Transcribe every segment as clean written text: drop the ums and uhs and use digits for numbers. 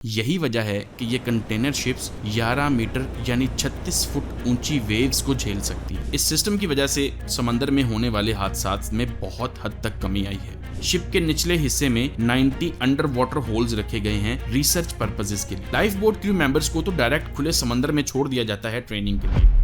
यही वजह है कि ये कंटेनर शिप्स 11 मीटर यानी 36 फुट ऊंची वेव्स को झेल सकती हैं। इस सिस्टम की वजह से समंदर में होने वाले हादसात में बहुत हद तक कमी आई है। शिप के निचले हिस्से में 90 अंडर वाटर होल्स रखे गए हैं रिसर्च पर्पसेस के लिए। लाइफ बोट क्रू मेंबर्स को तो डायरेक्ट खुले समंदर में छोड़ दिया जाता है ट्रेनिंग के लिए।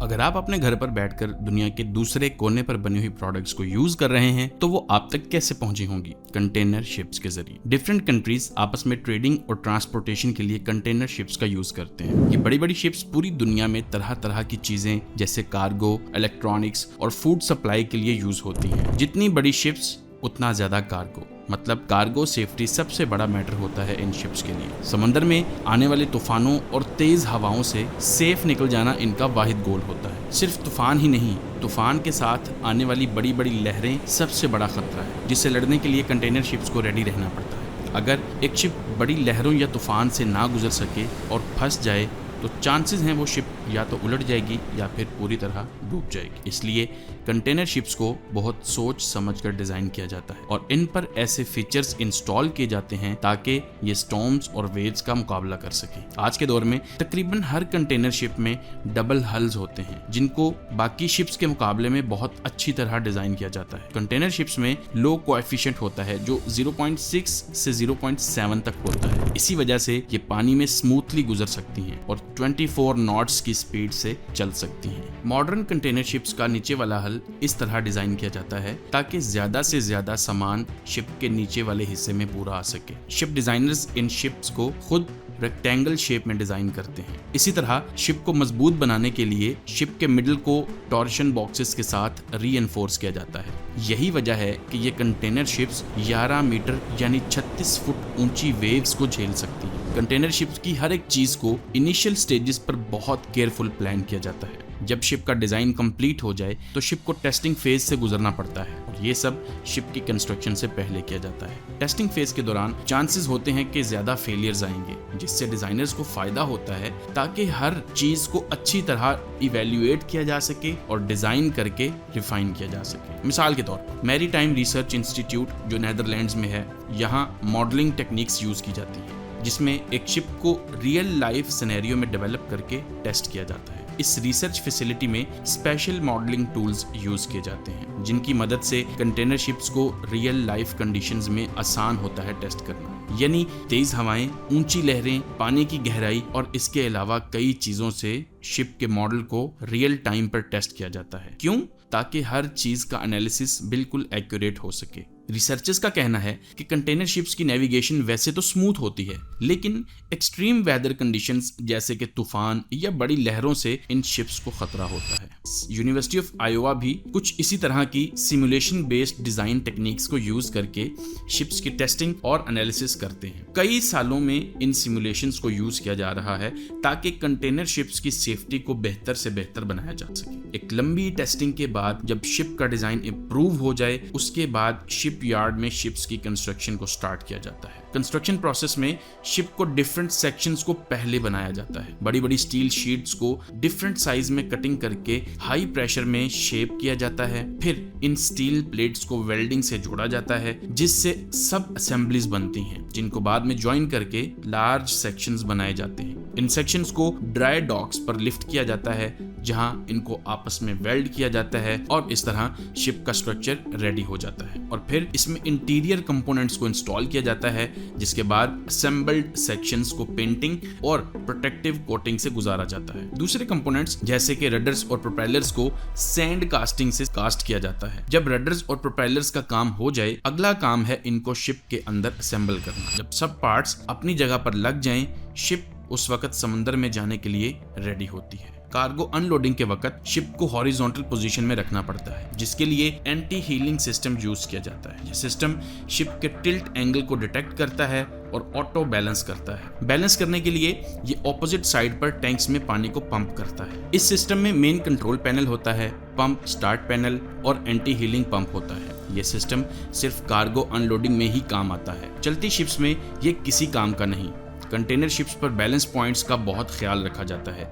अगर आप अपने घर पर बैठकर दुनिया के दूसरे कोने पर बनी हुई प्रोडक्ट्स को यूज कर रहे हैं तो वो आप तक कैसे पहुंची होंगी? कंटेनर शिप्स के जरिए। डिफरेंट कंट्रीज आपस में ट्रेडिंग और ट्रांसपोर्टेशन के लिए कंटेनर शिप्स का यूज करते हैं। ये बड़ी बड़ी शिप्स पूरी दुनिया में तरह तरह की चीजें जैसे कार्गो, इलेक्ट्रॉनिक्स और फूड सप्लाई के लिए यूज होती हैं। जितनी बड़ी शिप्स उतना ज्यादा कार्गो, मतलब कार्गो सेफ्टी सबसे बड़ा मैटर होता है इन शिप्स के लिए। समंदर में आने वाले तूफानों और तेज हवाओं से सेफ निकल जाना इनका वाहिद गोल होता है। सिर्फ तूफान ही नहीं, तूफान के साथ आने वाली बड़ी बड़ी लहरें सबसे बड़ा खतरा है, जिससे लड़ने के लिए कंटेनर शिप्स को रेडी रहना पड़ता है। अगर एक शिप बड़ी लहरों या तूफान से ना गुजर सके और फंस जाए तो चांसेस हैं वो शिप या तो उलट जाएगी या फिर पूरी तरह डूब जाएगी। इसलिए कंटेनर शिप्स को बहुत सोच समझकर डिजाइन किया जाता है और इन पर ऐसे फीचर्स इंस्टॉल किए जाते हैं ताकि ये स्टॉर्म्स और वेव्स का मुकाबला कर सके। आज के दौर में तकरीबन हर कंटेनर शिप में डबल हल्स होते हैं जिनको बाकी शिप्स के मुकाबले में बहुत अच्छी तरह डिजाइन किया जाता है। कंटेनर शिप्स में लो कोएफिशिएंट होता है जो 0.6 से 0.7 तक होता है। इसी वजह से ये पानी में स्मूथली गुजर सकती हैं और 24 नॉट्स की स्पीड से चल सकती हैं। मॉडर्न कंटेनर शिप्स का नीचे वाला हल इस तरह डिजाइन किया जाता है ताकि ज्यादा से ज्यादा सामान शिप के नीचे वाले हिस्से में पूरा आ सके। शिप डिजाइनर्स इन शिप्स को खुद रेक्टेंगल शेप में डिजाइन करते हैं। इसी तरह शिप को मजबूत बनाने के लिए शिप के मिडल को टॉर्शन बॉक्सेस के साथ रीइंफोर्स किया जाता है। यही वजह है कि ये कंटेनर शिप्स 11 मीटर यानी 36 फुट ऊंची वेव्स को झेल सकती हैं। कंटेनर शिप्स की हर एक चीज को इनिशियल स्टेजेस पर बहुत केयरफुल प्लान किया जाता है। जब शिप का डिजाइन कंप्लीट हो जाए तो शिप को टेस्टिंग फेज से गुजरना पड़ता है और ये सब शिप की कंस्ट्रक्शन से पहले किया जाता है। टेस्टिंग फेज के दौरान चांसेस होते हैं कि ज्यादा फेलियर्स आएंगे, जिससे डिजाइनर्स को फायदा होता है ताकि हर चीज को अच्छी तरह इवेल्युएट किया जा सके और डिजाइन करके रिफाइन किया जा सके। मिसाल के तौर पर मैरीटाइम रिसर्च इंस्टीट्यूट जो नेदरलैंड्स में है, यहाँ मॉडलिंग टेक्निक्स यूज की जाती है जिसमें एक शिप को रियल लाइफ सिनेरियो में डेवलप करके टेस्ट किया जाता है। इस रिसर्च फैसिलिटी में स्पेशल मॉडलिंग टूल्स यूज किए जाते हैं जिनकी मदद से कंटेनर शिप्स को रियल लाइफ कंडीशंस में आसान होता है टेस्ट करना। यानी तेज हवाएं, ऊंची लहरें, पानी की गहराई और इसके अलावा कई चीजों से शिप के मॉडल को रियल टाइम पर टेस्ट किया जाता है। क्यों? ताकि हर चीज का एनालिसिस बिल्कुल एक्यूरेट हो सके। रिसर्चर्स का कहना है कि कंटेनर शिप्स की नेविगेशन वैसे तो स्मूथ होती है, लेकिन एक्सट्रीम वेदर कंडीशंस जैसे कि तूफान या बड़ी लहरों से इन शिप्स को खतरा होता है। यूनिवर्सिटी ऑफ आयोवा भी कुछ इसी तरह की सिमुलेशन बेस्ड डिजाइन टेक्निक्स को यूज करके शिप्स की टेस्टिंग और एनालिसिस करते हैं। कई सालों में इन सिमुलेशंस को यूज किया जा रहा है ताकि कंटेनर शिप्स की सेफ्टी को बेहतर से बेहतर बनाया जा सके। एक लंबी टेस्टिंग के बाद जब शिप का डिजाइन इंप्रूव हो जाए, उसके बाद शिप यार्ड में शिप्स की कंस्ट्रक्शन को स्टार्ट किया जाता है। कंस्ट्रक्शन प्रोसेस में शिप को डिफरेंट सेक्शंस को पहले बनाया जाता है। बड़ी बड़ी स्टील शीट्स को डिफरेंट साइज में कटिंग करके हाई प्रेशर में शेप किया जाता है। फिर इन स्टील प्लेट्स को वेल्डिंग से जोड़ा जाता है जिससे सब असेंबलीज बनती हैं जिनको बाद में ज्वाइन करके लार्ज सेक्शंस बनाए जाते हैं। इन सेक्शंस को ड्राई डॉक्स पर लिफ्ट किया जाता है जहां इनको आपस में वेल्ड किया जाता है और इस तरह शिप का स्ट्रक्चर रेडी हो जाता है। और फिर इसमें इंटीरियर कंपोनेंट्स को इंस्टॉल किया जाता है जिसके बाद असेंबल्ड सेक्शंस को पेंटिंग और प्रोटेक्टिव कोटिंग से गुजारा जाता है। दूसरे कंपोनेंट्स जैसे कि रडर्स और प्रोपेलर्स को सैंड कास्टिंग से कास्ट किया जाता है। जब रडर्स और प्रोपेलर्स का काम हो जाए, अगला काम है इनको शिप के अंदर असेंबल करना। जब सब पार्ट्स अपनी जगह पर लग जाएं, शिप उस वक्त समंदर में जाने के लिए रेडी होती है। कार्गो अनलोडिंग के वक्त शिप को हॉरिजॉन्टल पोजीशन में रखना पड़ता है जिसके लिए एंटी हीलिंग सिस्टम यूज किया जाता है। यह सिस्टम शिप के टिल्ट एंगल को डिटेक्ट करता है और ऑटो बैलेंस करता है। बैलेंस करने के लिए ये ऑपोजिट साइड पर टैंक्स में पानी को पंप करता है। इस सिस्टम में मेन कंट्रोल पैनल होता है, पंप स्टार्ट पैनल और एंटी हीलिंग पंप होता है। यह सिस्टम सिर्फ कार्गो अनलोडिंग में ही काम आता है। चलती शिप्स में ये किसी काम का नहीं। कंटेनर शिप्स पर बैलेंस पॉइंट्स का बहुत ख्याल रखा जाता है।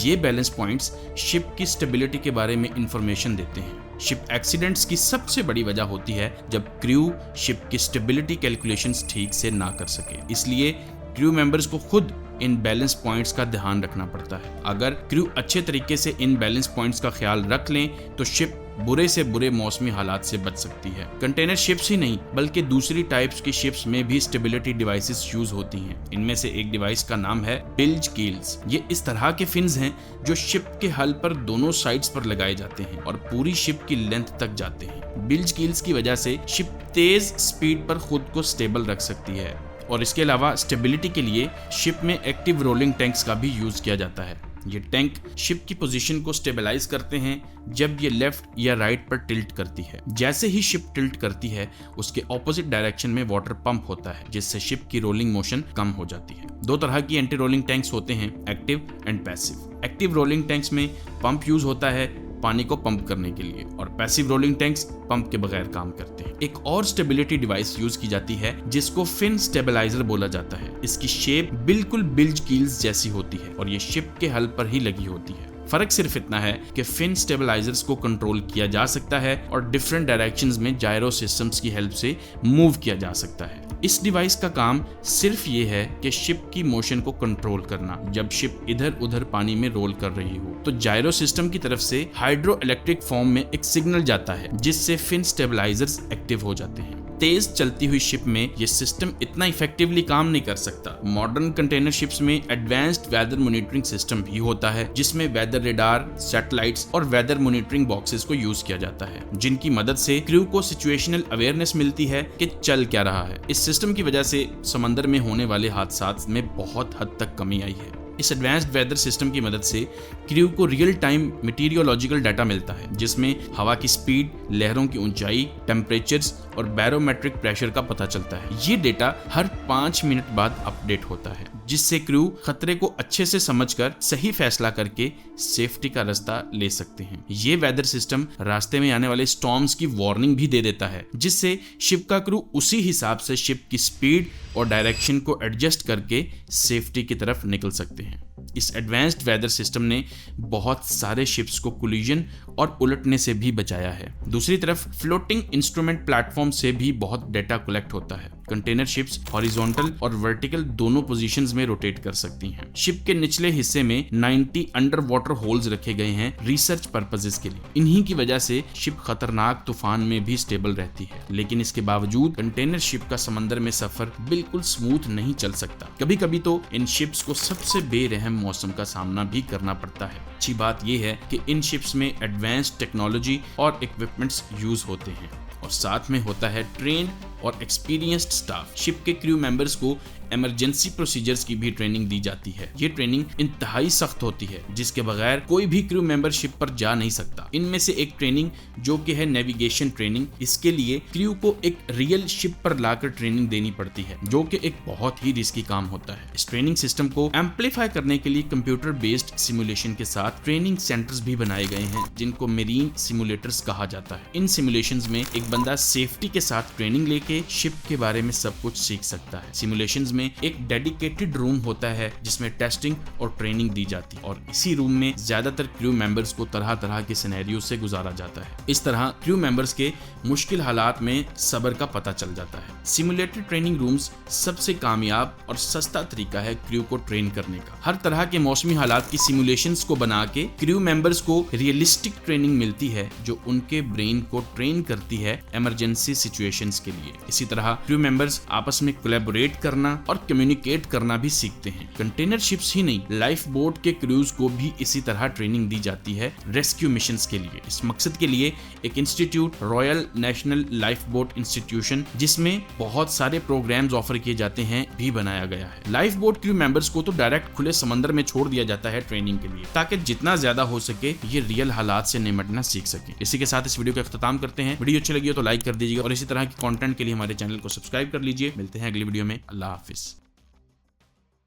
ये बैलेंस पॉइंट्स शिप की स्टेबिलिटी के बारे में इंफॉर्मेशन देते हैं। शिप एक्सीडेंट्स की सबसे बड़ी वजह होती है जब क्रू शिप की स्टेबिलिटी कैलकुलेशंस ठीक से ना कर सके। इसलिए क्रू मेंबर्स को खुद इन बैलेंस पॉइंट्स का ध्यान रखना पड़ता है। अगर क्रू अच्छे तरीके से इन बैलेंस पॉइंट्स का ख्याल रख लें तो शिप बुरे से बुरे मौसमी हालात से बच सकती है। कंटेनर शिप्स ही नहीं बल्कि दूसरी टाइप्स की शिप्स में भी स्टेबिलिटी डिवाइसेस यूज होती हैं। इनमें से एक डिवाइस का नाम है बिल्ज कील्स। ये इस तरह के फिन्स हैं जो शिप के हल पर दोनों साइड्स पर लगाए जाते हैं और पूरी शिप की लेंथ तक जाते हैं। बिल्ज कील्स की वजह से शिप तेज स्पीड पर खुद को स्टेबल रख सकती है और इसके अलावा स्टेबिलिटी के लिए शिप में एक्टिव रोलिंग टैंक्स का भी यूज किया जाता है। ये टैंक शिप की पोजीशन को स्टेबलाइज करते हैं जब ये लेफ्ट या राइट पर टिल्ट करती है। जैसे ही शिप टिल्ट करती है उसके ऑपोजिट डायरेक्शन में वाटर पंप होता है जिससे शिप की रोलिंग मोशन कम हो जाती है। दो तरह की एंटी रोलिंग टैंक्स होते हैं, active and passive. Active rolling tanks में पंप यूज होता है पानी को पंप करने के लिए और पैसिव रोलिंग टैंक्स पंप के बगैर काम करते हैं। एक और स्टेबिलिटी डिवाइस यूज की जाती है जिसको फिन स्टेबलाइजर बोला जाता है। इसकी शेप बिल्कुल बिल्ज कील्स जैसी होती है और ये शिप के हल पर ही लगी होती है। फर्क सिर्फ इतना है कि फिन स्टेबलाइजर्स को कंट्रोल किया जा सकता है और डिफरेंट डायरेक्शंस में जायरो सिस्टम्स की हेल्प से मूव किया जा सकता है। इस डिवाइस का काम सिर्फ ये है कि शिप की मोशन को कंट्रोल करना। जब शिप इधर उधर पानी में रोल कर रही हो तो जायरो सिस्टम की तरफ से हाइड्रो इलेक्ट्रिक फॉर्म में एक सिग्नल जाता है जिससे फिन स्टेबलाइजर्स एक्टिव हो जाते हैं। तेज चलती हुई शिप में ये सिस्टम इतना इफेक्टिवली काम नहीं कर सकता। मॉडर्न कंटेनर शिप्स में एडवांस्ड वेदर मॉनिटरिंग सिस्टम भी होता है जिसमें वेदर रेडार, सैटेलाइट्स और वेदर मॉनिटरिंग बॉक्सेस को यूज किया जाता है जिनकी मदद से क्रू को सिचुएशनल अवेयरनेस मिलती है कि चल क्या रहा है। इस सिस्टम की वजह से समंदर में होने वाले हादसात में बहुत हद तक कमी आई है। इस एडवांस्ड वेदर सिस्टम की मदद से क्रू को रियल टाइम मीटीरियोलॉजिकल डाटा मिलता है जिसमें हवा की स्पीड, लहरों की ऊंचाई, टेम्परेचर्स और बैरोमेट्रिक प्रेशर का पता चलता है। ये डेटा हर 5 मिनट बाद अपडेट होता है जिससे क्रू खतरे को अच्छे से समझकर सही फैसला करके सेफ्टी का रास्ता ले सकते हैं। ये वेदर सिस्टम रास्ते में आने वाले स्टॉर्म्स की वार्निंग भी दे देता है जिससे शिप का क्रू उसी हिसाब से शिप की स्पीड और डायरेक्शन को एडजस्ट करके सेफ्टी की तरफ निकल सकते हैं। इस एडवांस्ड वेदर सिस्टम ने बहुत सारे शिप्स को कोलिजन और उलटने से भी बचाया है। दूसरी तरफ फ्लोटिंग इंस्ट्रूमेंट प्लेटफॉर्म से भी बहुत डेटा कलेक्ट होता है। कंटेनर शिप्स हॉरिजॉन्टल और वर्टिकल दोनों पोजीशंस में रोटेट कर सकती हैं। शिप के निचले हिस्से में 90 अंडर वाटर होल्स रखे गए हैं रिसर्च पर्पसेस के लिए। इन्हीं की वजह से शिप खतरनाक तूफान में भी स्टेबल रहती है, लेकिन इसके बावजूद कंटेनर शिप का समंदर में सफर बिल्कुल स्मूथ नहीं चल सकता। कभी कभी तो इन शिप्स को सबसे बेरहम मौसम का सामना भी करना पड़ता है। अच्छी बात यह है कि इन शिप्स में एडवांस्ड टेक्नोलॉजी और इक्विपमेंट्स यूज होते हैं और साथ में होता है ट्रेन्ड और एक्सपीरियंस्ड स्टाफ। शिप के क्रू मेंबर्स को इमरजेंसी प्रोसीजर्स की भी ट्रेनिंग दी जाती है। ये ट्रेनिंग इंतहाई सख्त होती है जिसके बगैर कोई भी क्रू मेंबर शिप पर जा नहीं सकता। इनमें से एक ट्रेनिंग जो कि है नेविगेशन ट्रेनिंग। इसके लिए क्रू को एक रियल शिप पर लाकर ट्रेनिंग देनी पड़ती है जो कि एक बहुत ही रिस्की काम होता है। इस ट्रेनिंग सिस्टम को एम्पलीफाई करने के लिए कंप्यूटर बेस्ड सिमुलेशन के साथ ट्रेनिंग सेंटर्स भी बनाए गए हैं जिनको मेरीन सिमुलेटर्स कहा जाता है। इन सिमुलेशंस में एक बंदा सेफ्टी के साथ ट्रेनिंग लेके शिप के बारे में सब कुछ सीख सकता है। सिमुलेशंस में एक डेडिकेटेड रूम होता है जिसमें टेस्टिंग और ट्रेनिंग दी जाती है और इसी रूम में ज्यादातर क्रू मेंबर्स को तरह तरह के सिनेरियो से गुजारा जाता है। इस तरह क्रू मेंबर्स के मुश्किल हालात में सब्र का पता चल जाता है। सिमुलेटेड ट्रेनिंग रूम्स सबसे कामयाब और सस्ता तरीका है क्रू को ट्रेन करने का। हर तरह के मौसमी हालात की सिमुलेशंस को बना के क्रू मेंबर्स को रियलिस्टिक ट्रेनिंग मिलती है जो उनके ब्रेन को ट्रेन करती है इमरजेंसी सिचुएशंस के लिए। इसी तरह क्रू मेंबर्स आपस में कोलैबोरेट करना और कम्युनिकेट करना भी सीखते हैं। कंटेनर शिप्स ही नहीं, लाइफ बोट के क्रूज को भी इसी तरह ट्रेनिंग दी जाती है रेस्क्यू मिशंस के लिए। इस मकसद के लिए एक institute, royal national life boat institution, जिसमें बहुत सारे प्रोग्राम्स ऑफर किए जाते हैं, भी बनाया गया है। लाइफ बोट क्रू मेंबर्स को तो डायरेक्ट खुले समंदर में छोड़ दिया जाता है ट्रेनिंग के लिए ताकि जितना ज्यादा हो सके ये रियल हालात से निपटना सीख सके। इसी के साथ इस वीडियो का इख्तिताम करते हैं। वीडियो अच्छी लगी हो तो लाइक कर दीजिएगा और इसी तरह के कंटेंट के लिए हमारे चैनल को सब्सक्राइब कर लीजिए। मिलते हैं अगली वीडियो में। अल्लाह हाफिज।